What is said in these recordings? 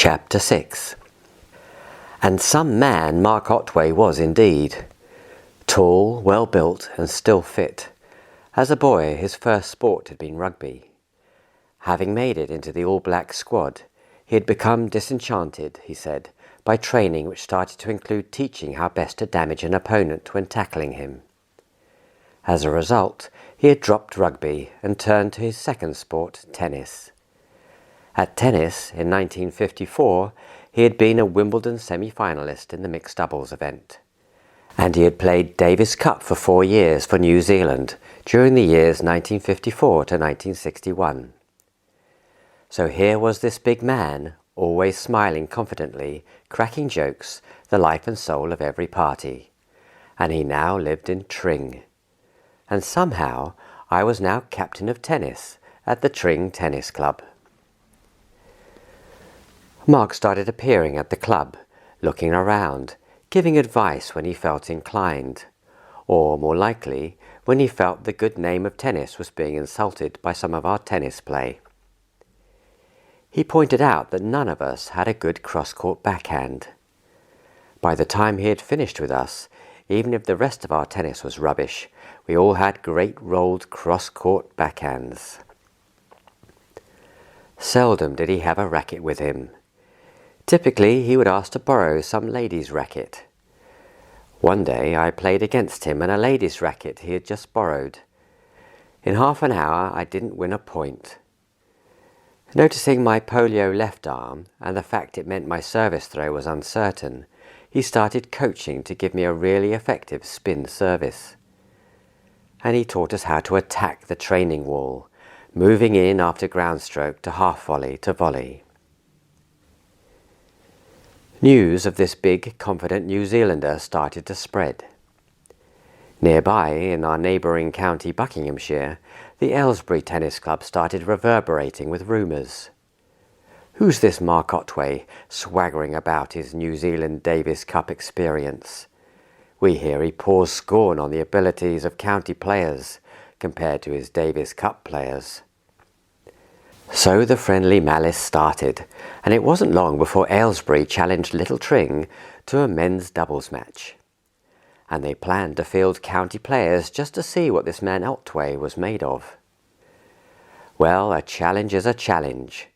Chapter 6. And some man Mark Otway was indeed. Tall, well-built and still fit. As a boy his first sport had been rugby. Having made it into the all-black squad, he had become disenchanted, he said, by training which started to include teaching how best to damage an opponent when tackling him. As a result, he had dropped rugby and turned to his second sport, tennis. At tennis, in 1954, he had been a Wimbledon semi-finalist in the mixed doubles event. And he had played Davis Cup for 4 years for New Zealand during the years 1954 to 1961. So here was this big man, always smiling confidently, cracking jokes, the life and soul of every party. And he now lived in Tring. And somehow I was now captain of tennis at the Tring Tennis Club. Mark started appearing at the club, looking around, giving advice when he felt inclined, or more likely, when he felt the good name of tennis was being insulted by some of our tennis play. He pointed out that none of us had a good cross-court backhand. By the time he had finished with us, even if the rest of our tennis was rubbish, we all had great rolled cross-court backhands. Seldom did he have a racket with him. Typically, he would ask to borrow some lady's racket. One day I played against him and a lady's racket he had just borrowed. In half an hour I didn't win a point. Noticing my polio left arm and the fact it meant my service throw was uncertain, he started coaching to give me a really effective spin service. And he taught us how to attack the training wall, moving in after ground stroke to half volley to volley. News of this big, confident New Zealander started to spread. Nearby, in our neighbouring county Buckinghamshire, the Aylesbury Tennis Club started reverberating with rumours. Who's this Mark Otway swaggering about his New Zealand Davis Cup experience? We hear he pours scorn on the abilities of county players compared to his Davis Cup players. So the friendly malice started, and it wasn't long before Aylesbury challenged Little Tring to a men's doubles match. And they planned to field county players just to see what this man Otway was made of. Well, a challenge is a challenge,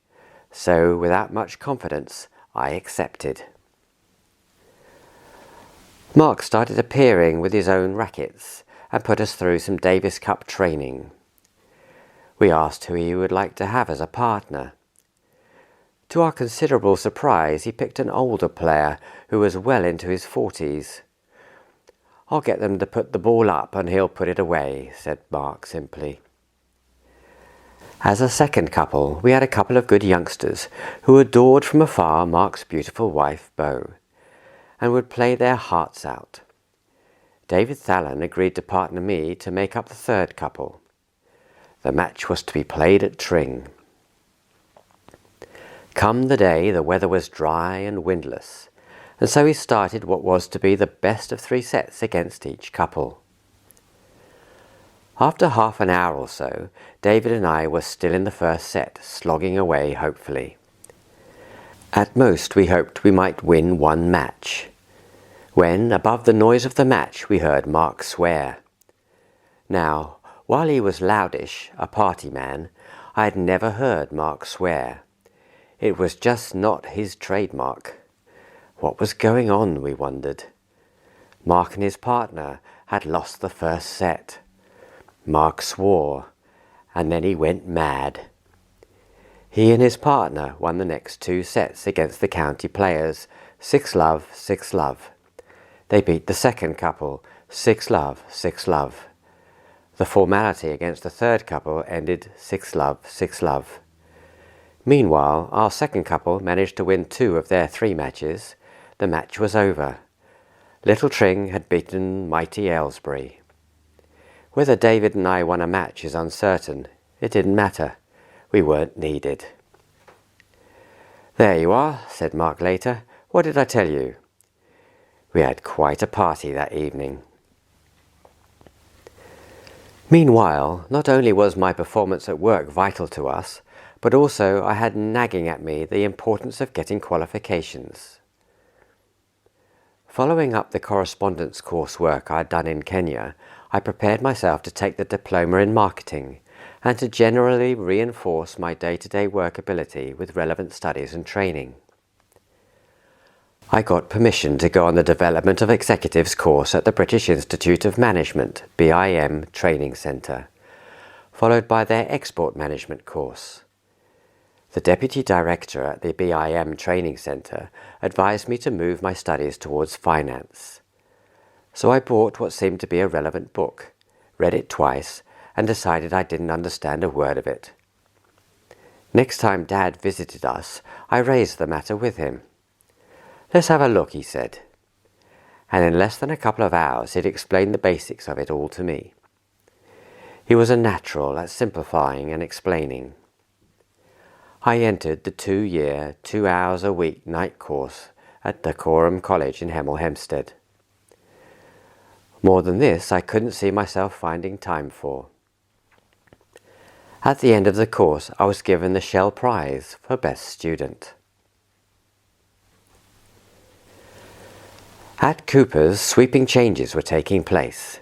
so without much confidence I accepted. Mark started appearing with his own rackets and put us through some Davis Cup training. We asked who he would like to have as a partner. To our considerable surprise, he picked an older player who was well into his 40s. "I'll get them to put the ball up and he'll put it away," said Mark simply. As a second couple, we had a couple of good youngsters who adored from afar Mark's beautiful wife, Beau, and would play their hearts out. David Thallon agreed to partner me to make up the third couple. The match was to be played at Tring. Come the day, the weather was dry and windless, and so we started what was to be the best of 3 sets against each couple. After half an hour or so, David and I were still in the first set, slogging away hopefully. At most we hoped we might win one match, when, above the noise of the match, we heard Mark swear. Now, while he was loudish, a party man, I had never heard Mark swear. It was just not his trademark. What was going on, we wondered. Mark and his partner had lost the first set. Mark swore, and then he went mad. He and his partner won the next 2 sets against the county players, 6-love, 6-love. They beat the second couple, 6-love, 6-love. The formality against the third couple ended 6-love, 6-love. Meanwhile, our second couple managed to win 2 of their 3 matches. The match was over. Little Tring had beaten mighty Aylesbury. Whether David and I won a match is uncertain. It didn't matter. We weren't needed. "There you are," said Mark later. "What did I tell you?" We had quite a party that evening. Meanwhile, not only was my performance at work vital to us, but also I had nagging at me the importance of getting qualifications. Following up the correspondence coursework I had done in Kenya, I prepared myself to take the diploma in marketing and to generally reinforce my day-to-day workability with relevant studies and training. I got permission to go on the Development of Executives course at the British Institute of Management, BIM Training Centre, followed by their Export Management course. The Deputy Director at the BIM Training Centre advised me to move my studies towards finance. So I bought what seemed to be a relevant book, read it twice, and decided I didn't understand a word of it. Next time Dad visited us, I raised the matter with him. "Let's have a look," he said. And in less than a couple of hours he'd explained the basics of it all to me. He was a natural at simplifying and explaining. I entered the 2-year, 2 hours a week night course at Dacorum College in Hemel Hempstead. More than this I couldn't see myself finding time for. At the end of the course I was given the Shell Prize for Best Student. At Cooper's, sweeping changes were taking place.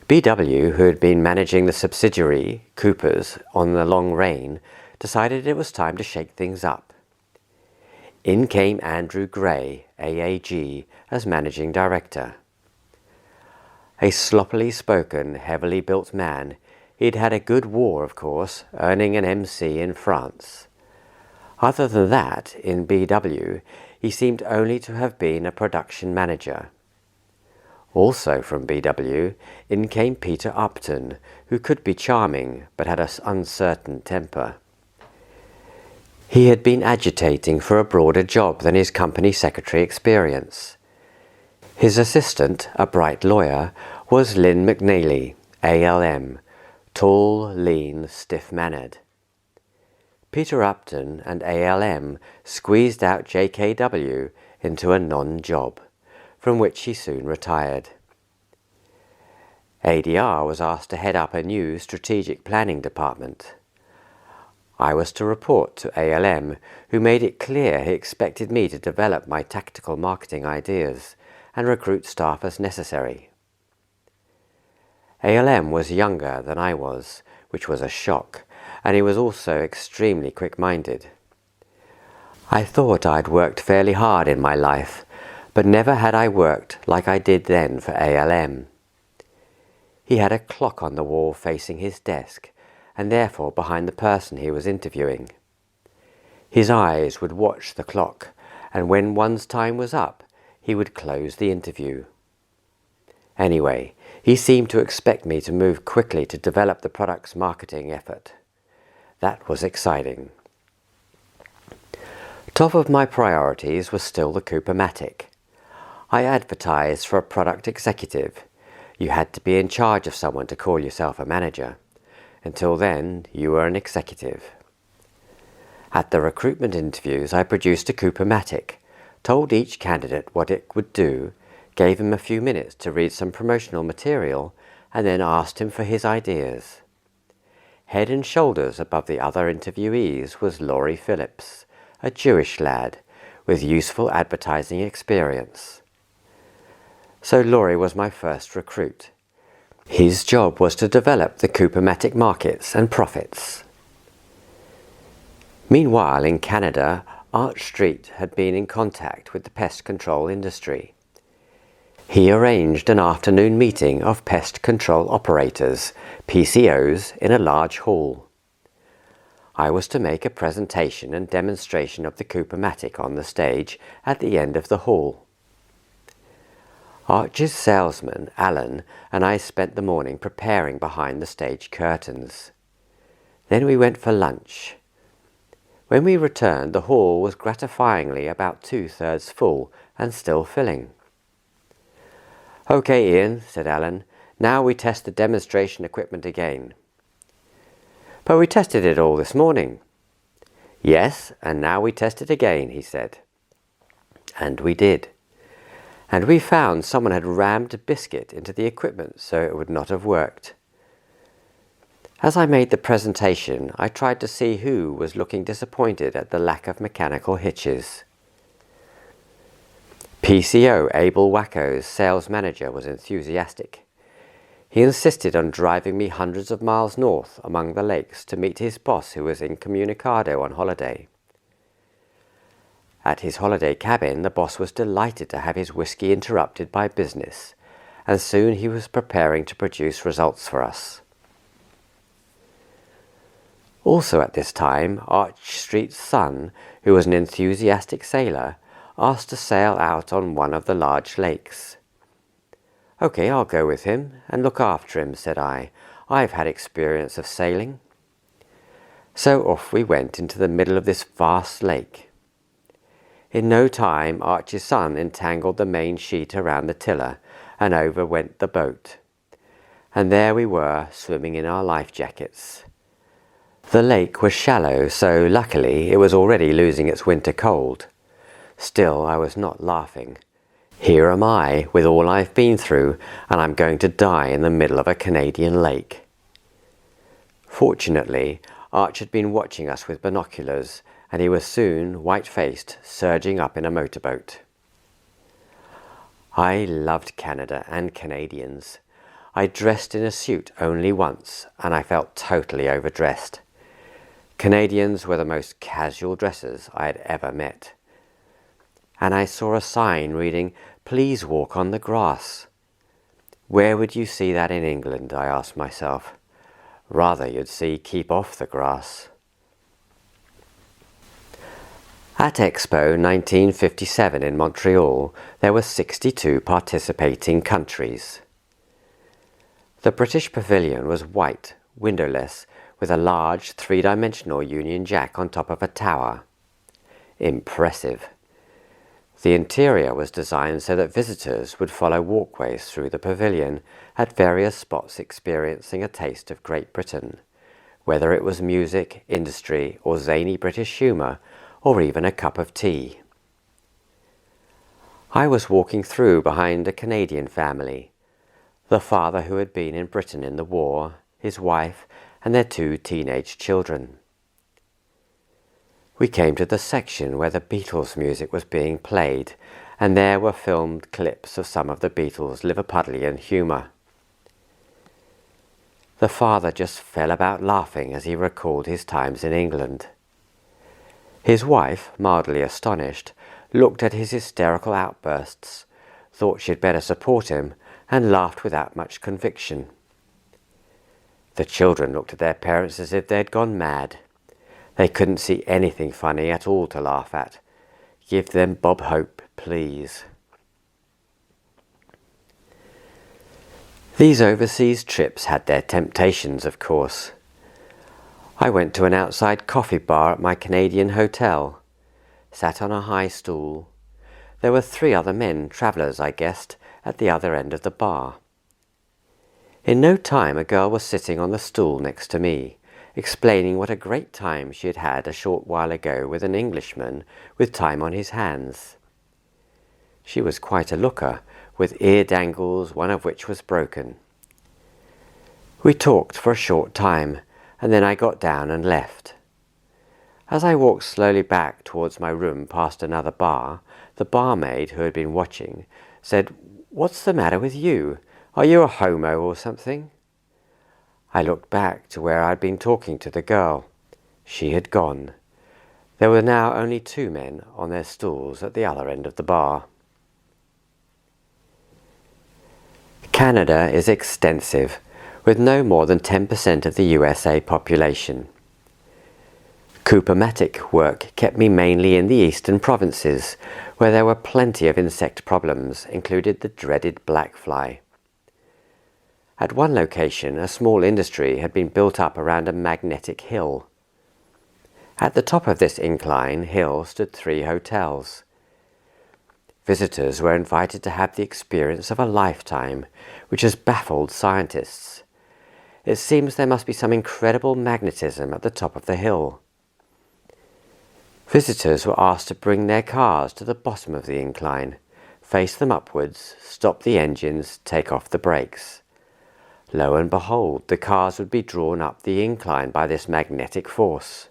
BW, who had been managing the subsidiary, Cooper's, on the long reign, decided it was time to shake things up. In came Andrew Gray, AAG, as managing director. A sloppily spoken, heavily built man, he'd had a good war, of course, earning an MC in France. Other than that, in BW, he seemed only to have been a production manager. Also from BW, in came Peter Upton, who could be charming, but had an uncertain temper. He had been agitating for a broader job than his company secretary experience. His assistant, a bright lawyer, was Lynn McNeely, ALM, tall, lean, stiff-mannered. Peter Upton and ALM squeezed out JKW into a non-job, from which he soon retired. ADR was asked to head up a new strategic planning department. I was to report to ALM, who made it clear he expected me to develop my tactical marketing ideas and recruit staff as necessary. ALM was younger than I was, which was a shock, and he was also extremely quick-minded. I thought I'd worked fairly hard in my life, but never had I worked like I did then for ALM. He had a clock on the wall facing his desk, and therefore behind the person he was interviewing. His eyes would watch the clock, and when one's time was up, he would close the interview. Anyway, he seemed to expect me to move quickly to develop the product's marketing effort. That was exciting. Top of my priorities was still the Cooper-Matic. I advertised for a product executive. You had to be in charge of someone to call yourself a manager. Until then, you were an executive. At the recruitment interviews, I produced a Cooper-Matic, told each candidate what it would do, gave him a few minutes to read some promotional material, and then asked him for his ideas. Head and shoulders above the other interviewees was Laurie Phillips, a Jewish lad with useful advertising experience. So Laurie was my first recruit. His job was to develop the Cooper-Matic markets and profits. Meanwhile, in Canada, Arch Street had been in contact with the pest control industry. He arranged an afternoon meeting of pest control operators, PCOs, in a large hall. I was to make a presentation and demonstration of the Cooper-Matic on the stage at the end of the hall. Arch's salesman, Alan, and I spent the morning preparing behind the stage curtains. Then we went for lunch. When we returned, the hall was gratifyingly about 2/3 full and still filling. "Okay, Ian," said Alan, "now we test the demonstration equipment again." "But we tested it all this morning." "Yes, and now we test it again," he said. And we did. And we found someone had rammed a biscuit into the equipment so it would not have worked. As I made the presentation, I tried to see who was looking disappointed at the lack of mechanical hitches. PCO Abel Wacko's sales manager was enthusiastic. He insisted on driving me hundreds of miles north among the lakes to meet his boss who was incommunicado on holiday. At his holiday cabin, the boss was delighted to have his whiskey interrupted by business, and soon he was preparing to produce results for us. Also at this time, Arch Street's son, who was an enthusiastic sailor, asked to sail out on one of the large lakes. "Okay, I'll go with him and look after him," said I. "I've had experience of sailing." So off we went into the middle of this vast lake. In no time, Archie's son entangled the main sheet around the tiller, and over went the boat. And there we were, swimming in our life jackets. The lake was shallow, so luckily it was already losing its winter cold. Still, I was not laughing. Here am I, with all I've been through, and I'm going to die in the middle of a Canadian lake. Fortunately, Arch had been watching us with binoculars, and he was soon, white-faced, surging up in a motorboat. I loved Canada and Canadians. I dressed in a suit only once, and I felt totally overdressed. Canadians were the most casual dressers I had ever met. And I saw a sign reading, "Please walk on the grass." Where would you see that in England, I asked myself. Rather you'd see "Keep off the grass." At Expo 1957 in Montreal, there were 62 participating countries. The British pavilion was white, windowless, with a large three-dimensional Union Jack on top of a tower. Impressive. The interior was designed so that visitors would follow walkways through the pavilion at various spots experiencing a taste of Great Britain, whether it was music, industry, or zany British humour, or even a cup of tea. I was walking through behind a Canadian family, the father who had been in Britain in the war, his wife, and their 2 teenage children. We came to the section where the Beatles music was being played, and there were filmed clips of some of the Beatles' Liverpudlian humour. The father just fell about laughing as he recalled his times in England. His wife, mildly astonished, looked at his hysterical outbursts, thought she'd better support him, and laughed without much conviction. The children looked at their parents as if they'd gone mad. They couldn't see anything funny at all to laugh at. Give them Bob Hope, please. These overseas trips had their temptations, of course. I went to an outside coffee bar at my Canadian hotel, sat on a high stool. There were 3 other men, travellers I guessed, at the other end of the bar. In no time a girl was sitting on the stool next to me, explaining what a great time she had had a short while ago with an Englishman with time on his hands. She was quite a looker, with ear dangles, one of which was broken. We talked for a short time, and then I got down and left. As I walked slowly back towards my room past another bar, the barmaid, who had been watching, said, "What's the matter with you? Are you a homo or something?" I looked back to where I'd been talking to the girl. She had gone. There were now only 2 men on their stools at the other end of the bar. Canada is extensive, with no more than 10% of the USA population. Coupomatic work kept me mainly in the eastern provinces, where there were plenty of insect problems, included the dreaded black fly. At one location, a small industry had been built up around a magnetic hill. At the top of this incline hill stood 3 hotels. Visitors were invited to have the experience of a lifetime, which has baffled scientists. It seems there must be some incredible magnetism at the top of the hill. Visitors were asked to bring their cars to the bottom of the incline, face them upwards, stop the engines, take off the brakes. Lo and behold, the cars would be drawn up the incline by this magnetic force.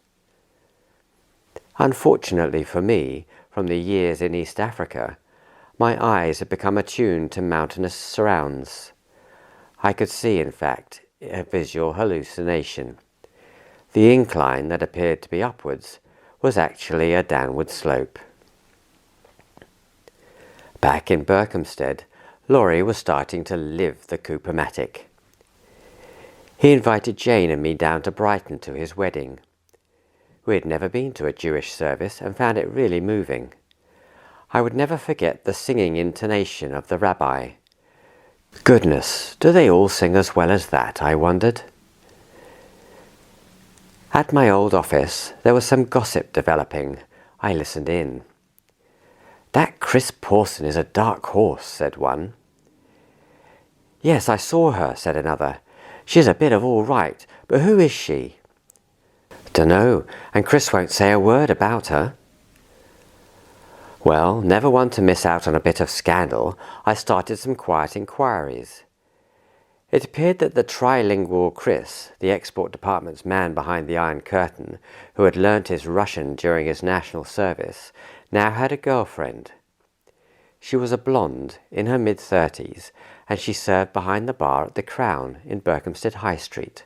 Unfortunately for me, from the years in East Africa, my eyes had become attuned to mountainous surrounds. I could see, in fact, a visual hallucination. The incline that appeared to be upwards was actually a downward slope. Back in Berkhamsted, Laurie was starting to live the Coopermatic. He invited Jane and me down to Brighton to his wedding. We had never been to a Jewish service and found it really moving. I would never forget the singing intonation of the rabbi. Goodness, do they all sing as well as that, I wondered. At my old office, there was some gossip developing. I listened in. "That Chris Pawson is a dark horse," said one. "Yes, I saw her," said another. "She's a bit of all right, but who is she?" "Dunno, and Chris won't say a word about her." Well, never one to miss out on a bit of scandal, I started some quiet inquiries. It appeared that the trilingual Chris, the export department's man behind the Iron Curtain, who had learnt his Russian during his national service, now had a girlfriend. She was a blonde, in her mid-30s, and she served behind the bar at the Crown in Berkhamsted High Street.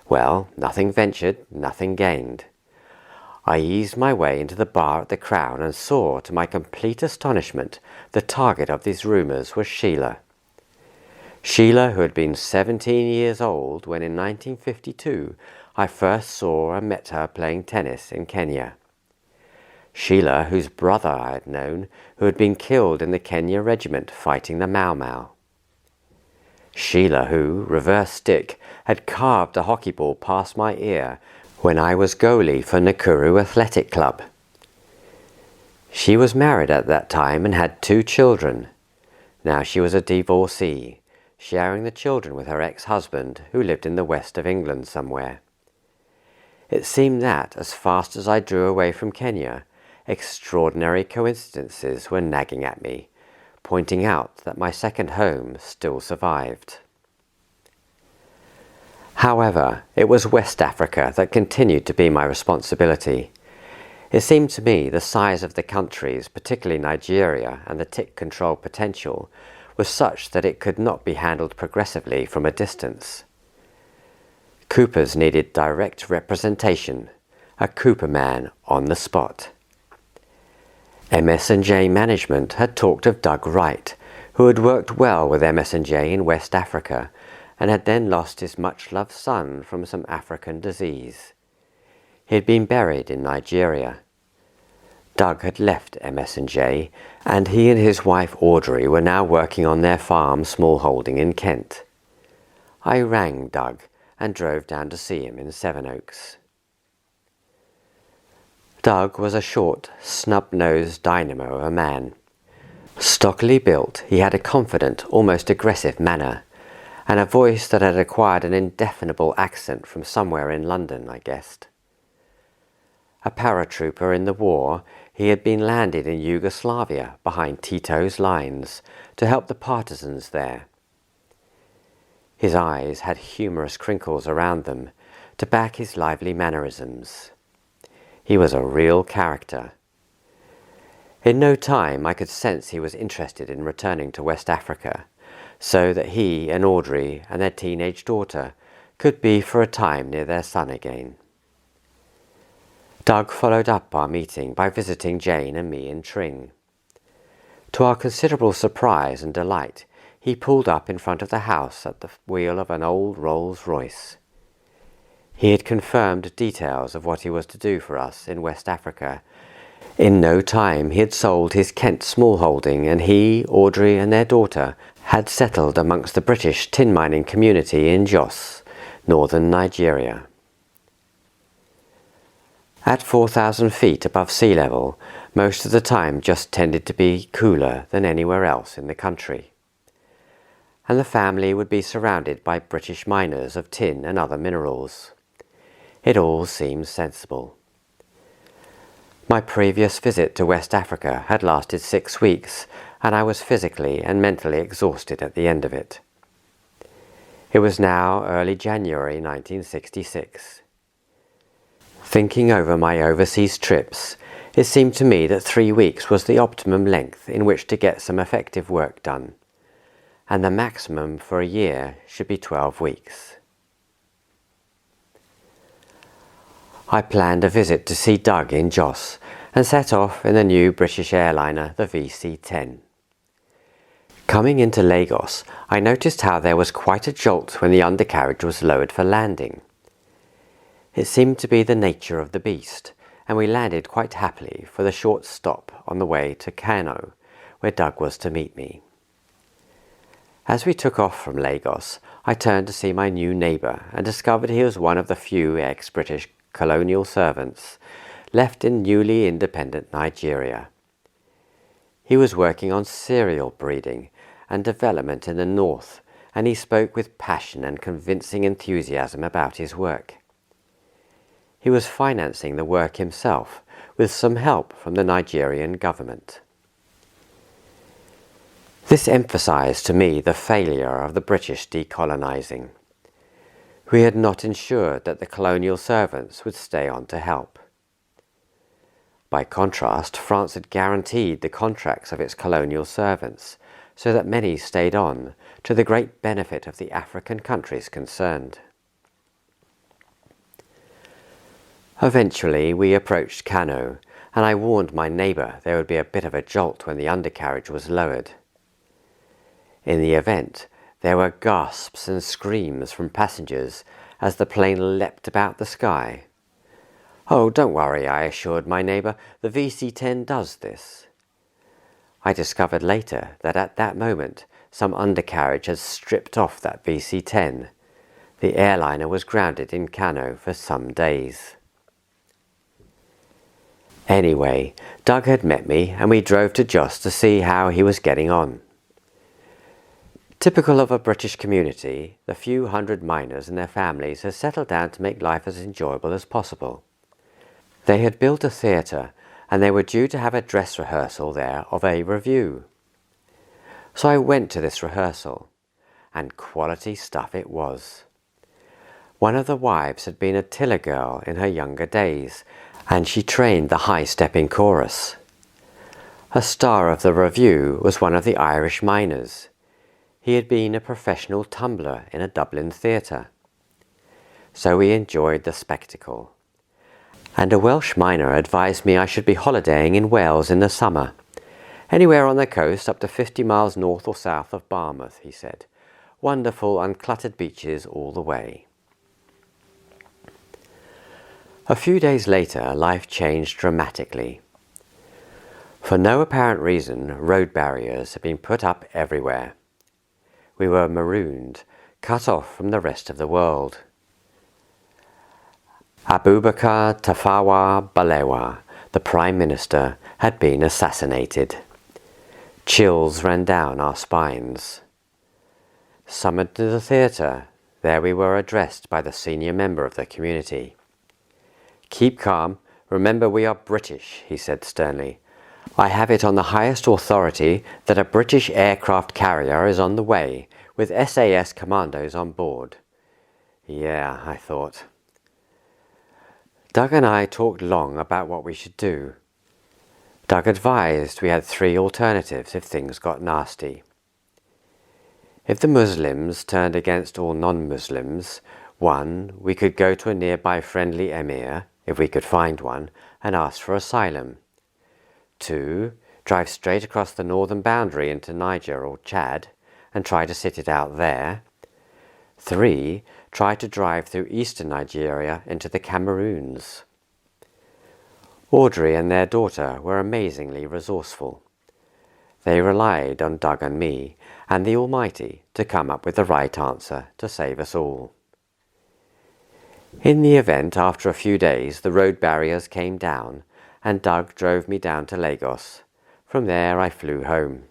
Well, nothing ventured, nothing gained. I eased my way into the bar at the Crown and saw, to my complete astonishment, the target of these rumours was Sheila. Sheila, who had been 17 years old when in 1952 I first saw and met her playing tennis in Kenya. Sheila, whose brother I had known, who had been killed in the Kenya regiment fighting the Mau Mau. Sheila, who, reverse stick, had carved a hockey ball past my ear when I was goalie for Nakuru Athletic Club. She was married at that time and had 2 children. Now she was a divorcee, sharing the children with her ex-husband, who lived in the west of England somewhere. It seemed that, as fast as I drew away from Kenya, extraordinary coincidences were nagging at me, pointing out that my second home still survived. However, it was West Africa that continued to be my responsibility. It seemed to me the size of the countries, particularly Nigeria, and the tick control potential, was such that it could not be handled progressively from a distance. Coopers needed direct representation, a Cooper man on the spot. MS&J management had talked of Doug Wright, who had worked well with MS&J in West Africa and had then lost his much-loved son from some African disease. He had been buried in Nigeria. Doug had left MS&J, and he and his wife Audrey were now working on their farm smallholding in Kent. I rang Doug and drove down to see him in Sevenoaks. Doug was a short, snub-nosed dynamo of a man. Stockily built, he had a confident, almost aggressive manner, and a voice that had acquired an indefinable accent from somewhere in London, I guessed. A paratrooper in the war, he had been landed in Yugoslavia behind Tito's lines to help the partisans there. His eyes had humorous crinkles around them to back his lively mannerisms. He was a real character. In no time I could sense he was interested in returning to West Africa, so that he and Audrey and their teenage daughter could be for a time near their son again. Doug followed up our meeting by visiting Jane and me in Tring. To our considerable surprise and delight, he pulled up in front of the house at the wheel of an old Rolls-Royce. He had confirmed details of what he was to do for us in West Africa. In no time he had sold his Kent smallholding, and he, Audrey and their daughter had settled amongst the British tin mining community in Jos, northern Nigeria. At 4,000 feet above sea level, most of the time just tended to be cooler than anywhere else in the country. And the family would be surrounded by British miners of tin and other minerals. It all seemed sensible. My previous visit to West Africa had lasted 6 weeks, and I was physically and mentally exhausted at the end of it. It was now early January 1966. Thinking over my overseas trips, it seemed to me that 3 weeks was the optimum length in which to get some effective work done, and the maximum for a year should be 12 weeks. I planned a visit to see Doug in Jos and set off in the new British airliner, the VC-10. Coming into Lagos, I noticed how there was quite a jolt when the undercarriage was lowered for landing. It seemed to be the nature of the beast, and we landed quite happily for the short stop on the way to Kano, where Doug was to meet me. As we took off from Lagos, I turned to see my new neighbour and discovered he was one of the few ex-British colonial servants left in newly independent Nigeria. He was working on cereal breeding and development in the north, and he spoke with passion and convincing enthusiasm about his work. He was financing the work himself with some help from the Nigerian government. This emphasized to me the failure of the British decolonizing. We had not ensured that the colonial servants would stay on to help. By contrast, France had guaranteed the contracts of its colonial servants, so that many stayed on, to the great benefit of the African countries concerned. Eventually we approached Kano, and I warned my neighbour there would be a bit of a jolt when the undercarriage was lowered. In the event, there were gasps and screams from passengers as the plane leapt about the sky. "Oh, don't worry," I assured my neighbour, "the VC-10 does this." I discovered later that at that moment some undercarriage had stripped off that VC-10. The airliner was grounded in Kano for some days. Anyway, Doug had met me and we drove to Jos to see how he was getting on. Typical of a British community, the few hundred miners and their families had settled down to make life as enjoyable as possible. They had built a theatre, and they were due to have a dress rehearsal there of a revue. So I went to this rehearsal, and quality stuff it was. One of the wives had been a tiller girl in her younger days, and she trained the high-stepping chorus. A star of the revue was one of the Irish miners. He had been a professional tumbler in a Dublin theatre. So we enjoyed the spectacle. And a Welsh miner advised me I should be holidaying in Wales in the summer. Anywhere on the coast up to 50 miles north or south of Barmouth, he said. Wonderful uncluttered beaches all the way. A few days later, life changed dramatically. For no apparent reason, road barriers had been put up everywhere. We were marooned, cut off from the rest of the world. Abubakar Tafawa Balewa, the Prime Minister, had been assassinated. Chills ran down our spines. Summoned to the theatre, there we were addressed by the senior member of the community. "Keep calm, remember we are British," he said sternly. "I have it on the highest authority that a British aircraft carrier is on the way, with SAS commandos on board." Yeah, I thought. Doug and I talked long about what we should do. Doug advised we had 3 alternatives if things got nasty. If the Muslims turned against all non-Muslims, 1, we could go to a nearby friendly emir, if we could find one, and ask for asylum. 2, drive straight across the northern boundary into Niger or Chad and try to sit it out there. 3, try to drive through eastern Nigeria into the Cameroons. Audrey and their daughter were amazingly resourceful. They relied on Doug and me and the Almighty to come up with the right answer to save us all. In the event, after a few days, the road barriers came down and Doug drove me down to Lagos. From there I flew home.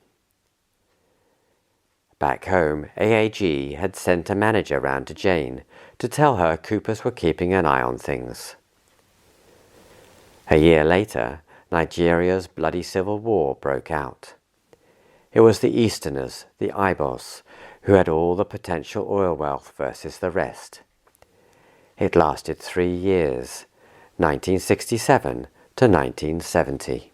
Back home, AAG had sent a manager round to Jane to tell her Coopers were keeping an eye on things. A year later, Nigeria's bloody civil war broke out. It was the Easterners, the Ibos, who had all the potential oil wealth versus the rest. It lasted 3 years, 1967 to 1970.